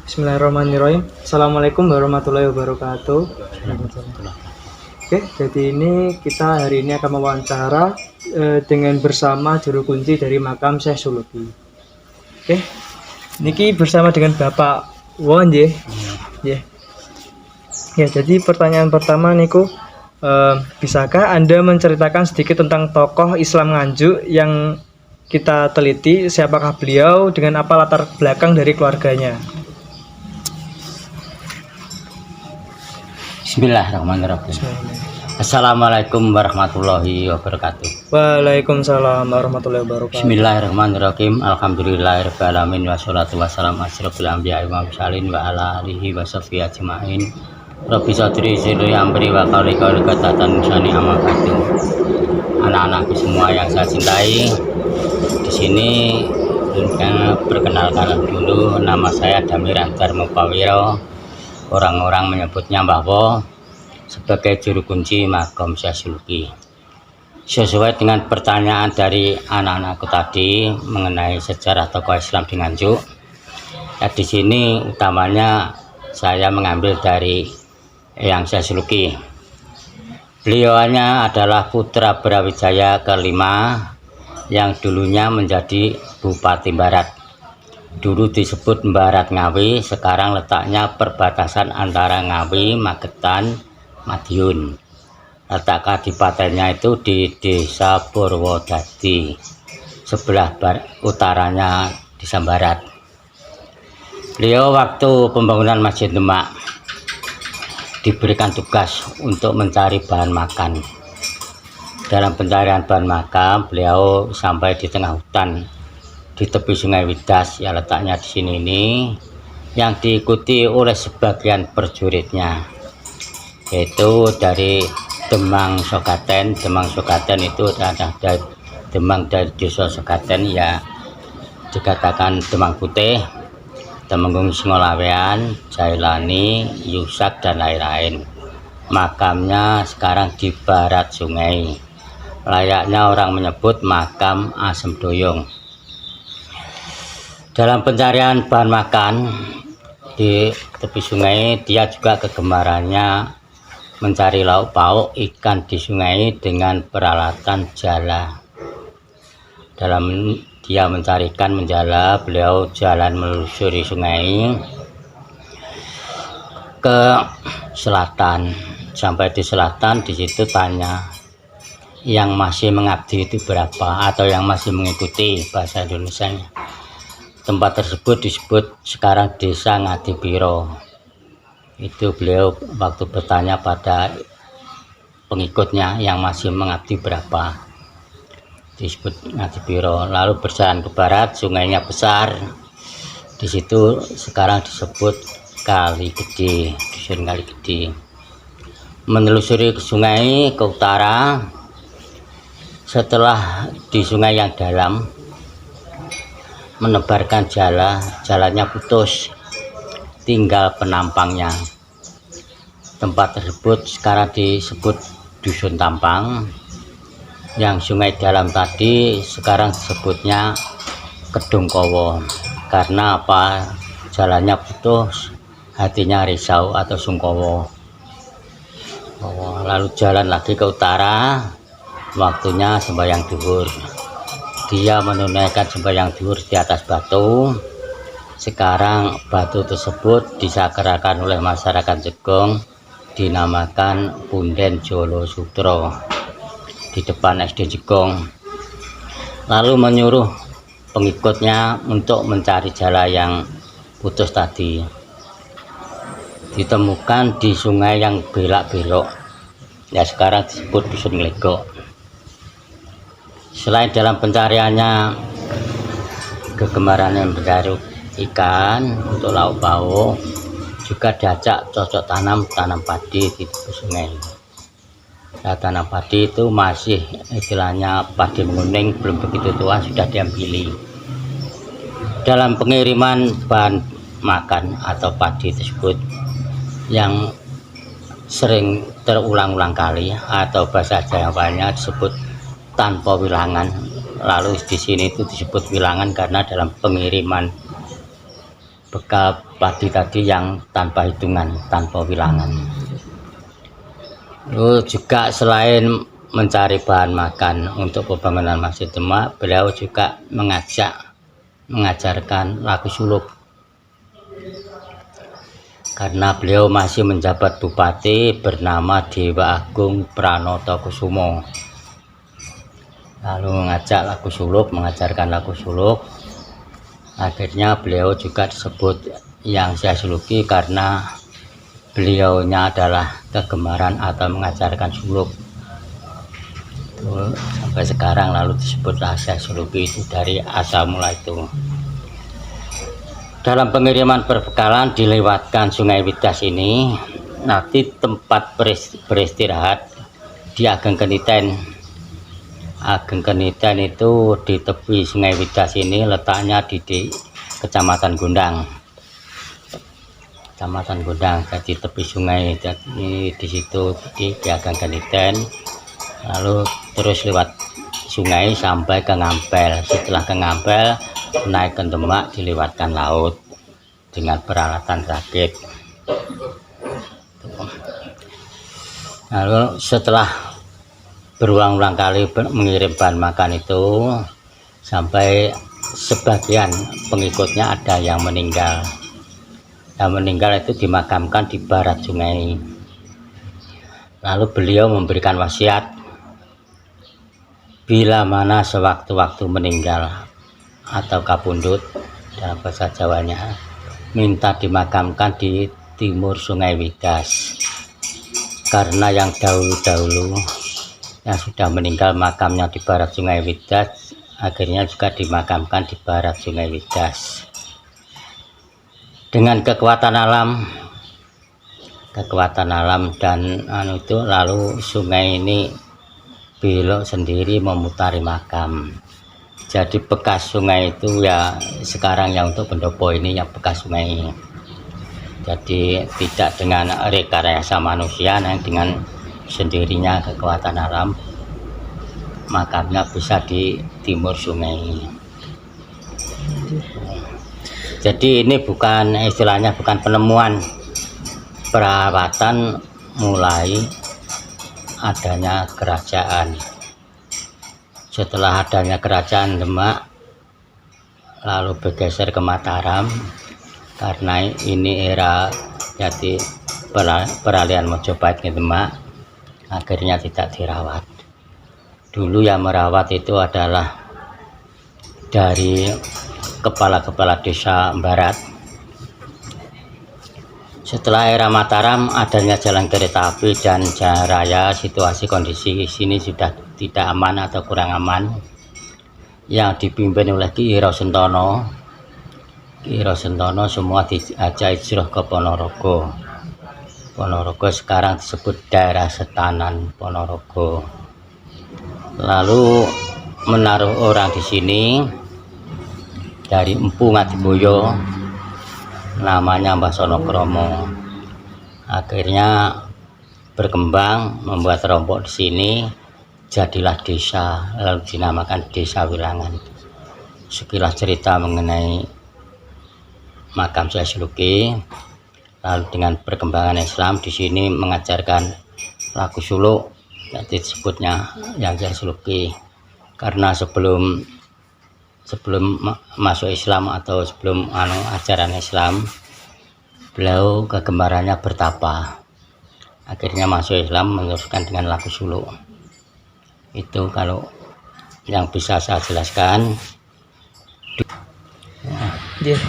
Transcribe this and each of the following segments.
Bismillahirrahmanirrahim. Assalamualaikum warahmatullahi wabarakatuh. Oke, jadi ini kita hari ini akan mewawancara dengan bersama juru kunci dari makam Syekh Suluki. Oke, niki bersama dengan Bapak Won ya. Ya, jadi pertanyaan pertama niku, bisakah Anda menceritakan sedikit tentang tokoh Islam Nganjuk yang kita teliti, siapakah beliau, dengan apa latar belakang dari keluarganya? Bismillahirrahmanirrahim. Assalamualaikum warahmatullahi wabarakatuh. Waalaikumsalam warahmatullahi wabarakatuh. Bismillahirrahmanirrahim. Alhamdulillahirabbil alamin wassalatu wassalamu asyrofil anbiya'i wa mursalin wa ala alihi wa sahbihi ajmain. Rabbi sadri sirri amri wa qawli qatatan insani amma ba'du. Anak-anakku semua yang saya cintai, di sini perkenalkan dulu, nama saya Damir Antar Mupawiro. Orang-orang menyebutnya Mbah Wo, sebagai juru kunci makam Syekh Suluki. Sesuai dengan pertanyaan dari anak-anakku tadi mengenai sejarah tokoh Islam di Nganjuk, ya di sini utamanya saya mengambil dari Eyang Syekh Suluki. Beliaunya adalah putra Brawijaya kelima yang dulunya menjadi Bupati Barat. Dulu disebut Barat Ngawi, sekarang letaknya perbatasan antara Ngawi, Magetan, Madiun. Letak kadipatennya itu di Desa Purwodadi, sebelah utaranya Desa Barat. Beliau waktu pembangunan Masjid Demak diberikan tugas untuk mencari bahan makan. Dalam pencarian bahan makan, beliau sampai di tengah hutan di tepi Sungai Widas, ya letaknya di sini ini, yang diikuti oleh sebagian prajuritnya, yaitu dari Demang Sogaten. Demang Sogaten itu adalah Demang dari Desa Sogaten, ya dikatakan Demang Putih, Temenggung Singolawean, Jailani, Yusak dan lain-lain. Makamnya sekarang di barat sungai, layaknya orang menyebut makam Asem Doyong. Dalam pencarian bahan makan di tepi sungai, dia juga kegemarannya mencari lauk pauk ikan di sungai dengan peralatan jala. Dalam dia mencari ikan menjala, beliau jalan menelusuri sungai ke selatan. Sampai di selatan, di situ tanya, yang masih mengabdi itu berapa, atau yang masih mengikuti bahasa Indonesianya. Tempat tersebut disebut sekarang Desa Ngadipiro. Itu beliau waktu bertanya pada pengikutnya yang masih mengabdi berapa, disebut Ngadipiro. Lalu berjalan ke barat, sungainya besar. Di situ sekarang disebut Kali Gede, dusun Kali Gede. Menelusuri ke sungai ke utara, setelah di sungai yang dalam menebarkan jalannya putus, tinggal penampangnya. Tempat tersebut sekarang disebut Dusun Tampang. Yang sungai dalam tadi sekarang disebutnya Kedungkowo. Karena apa? Jalannya putus, hatinya risau atau sungkowo. Lalu jalan lagi ke utara, waktunya sembahyang duhur. Dia menunaikan sembahyang duhur di atas batu. Sekarang batu tersebut disakarakan oleh masyarakat Jegong, dinamakan Punden Jolo Sutro, di depan SD Jegong. Lalu menyuruh pengikutnya untuk mencari jala yang putus tadi. Ditemukan di sungai yang belak-belok, ya sekarang disebut Dusun Nglegok. Selain dalam pencariannya kegemaran yang ikan, untuk lauk pauk, juga diajak cocok tanam padi di tepi sungai. Nah, tanam padi itu masih istilahnya padi menguning, belum begitu tua, sudah diambili. Dalam pengiriman bahan makan atau padi tersebut yang sering terulang-ulang kali atau bahasa Jawanya disebut tanpa wilangan. Lalu di sini itu disebut wilangan karena dalam pengiriman bekal padi tadi yang tanpa hitungan, tanpa wilangan. Lalu juga selain mencari bahan makan untuk pembangunan Masjid Demak, beliau juga mengajarkan laku suluk. Karena beliau masih menjabat bupati bernama Dewa Agung Pranotokusumo. Lalu mengajak laku suluk, mengajarkan laku suluk. Akhirnya beliau juga disebut yang saya suluki karena beliaunya adalah kegemaran atau mengajarkan suluk. Sampai sekarang lalu disebutlah saya suluki itu dari asal mula itu. Dalam pengiriman perbekalan dilewatkan Sungai Widas ini, nanti tempat beristirahat di Ageng Keniten. Ageng Keniten itu di tepi Sungai Widas ini, letaknya di Kecamatan Gondang. Kecamatan Gondang, jadi tepi sungai, jadi di situ di Ageng Keniten. Lalu terus lewat sungai sampai ke Ngampel. Setelah ke Ngampel, naik ke Demak, dilewatkan laut dengan peralatan rakit. Lalu setelah berulang-ulang kali mengirim bahan makan itu, sampai sebagian pengikutnya ada yang meninggal. Yang meninggal itu dimakamkan di barat sungai. Lalu beliau memberikan wasiat, bila mana sewaktu-waktu meninggal atau kapundhut dalam bahasa Jawanya, minta dimakamkan di timur Sungai Widas. Karena yang dahulu-dahulu yang sudah meninggal makamnya di barat Sungai Widas, akhirnya juga dimakamkan di barat Sungai Widas. Dengan kekuatan alam dan itu, lalu sungai ini belok sendiri memutari makam. Jadi bekas sungai itu ya sekarang yang untuk pendopo ini yang bekas sungai. Jadi tidak dengan rekayasa manusia, yang dengan sendirinya kekuatan alam makamnya bisa di timur sungai. Jadi ini bukan istilahnya, bukan penemuan, perawatan mulai adanya kerajaan. Setelah adanya kerajaan Demak, lalu bergeser ke Mataram karena ini era jadi peralihan Mojopahit ke Demak, akhirnya tidak dirawat. Dulu yang merawat itu adalah dari kepala-kepala desa Barat. Setelah era Mataram, adanya jalan kereta api dan jalan raya, situasi kondisi sini sudah tidak aman atau kurang aman. Yang dipimpin oleh Ki Iro Sentono. Ki Iro Sentono semua diajak hijrah ke Ponorogo. Ponorogo sekarang disebut daerah Setanan Ponorogo. Lalu menaruh orang di sini dari Empu Ngadiboyo, namanya Mbah Sonokromo. Akhirnya berkembang, membuat rombok di sini, jadilah desa, lalu dinamakan Desa Wilangan. Sekilas cerita mengenai makam Syekh Suluki. Lalu dengan perkembangan Islam di sini mengajarkan laku suluk, jadi disebutnya yang Syekh Suluki. Karena sebelum masuk Islam atau sebelum ajaran Islam, beliau kegemarannya bertapa. Akhirnya masuk Islam meneruskan dengan laku suluk. Itu kalau yang bisa saya jelaskan. Yeah.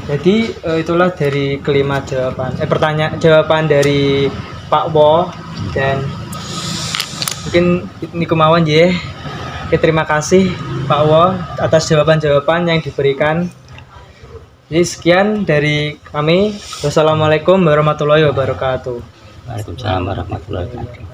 Jadi itulah dari kelima jawaban dari Pak Wo, dan mungkin ini kemauan ya. Oke, terima kasih Pak Wo atas jawaban-jawaban yang diberikan. Jadi sekian dari kami. Wassalamualaikum warahmatullahi wabarakatuh. Waalaikumsalam warahmatullahi wabarakatuh.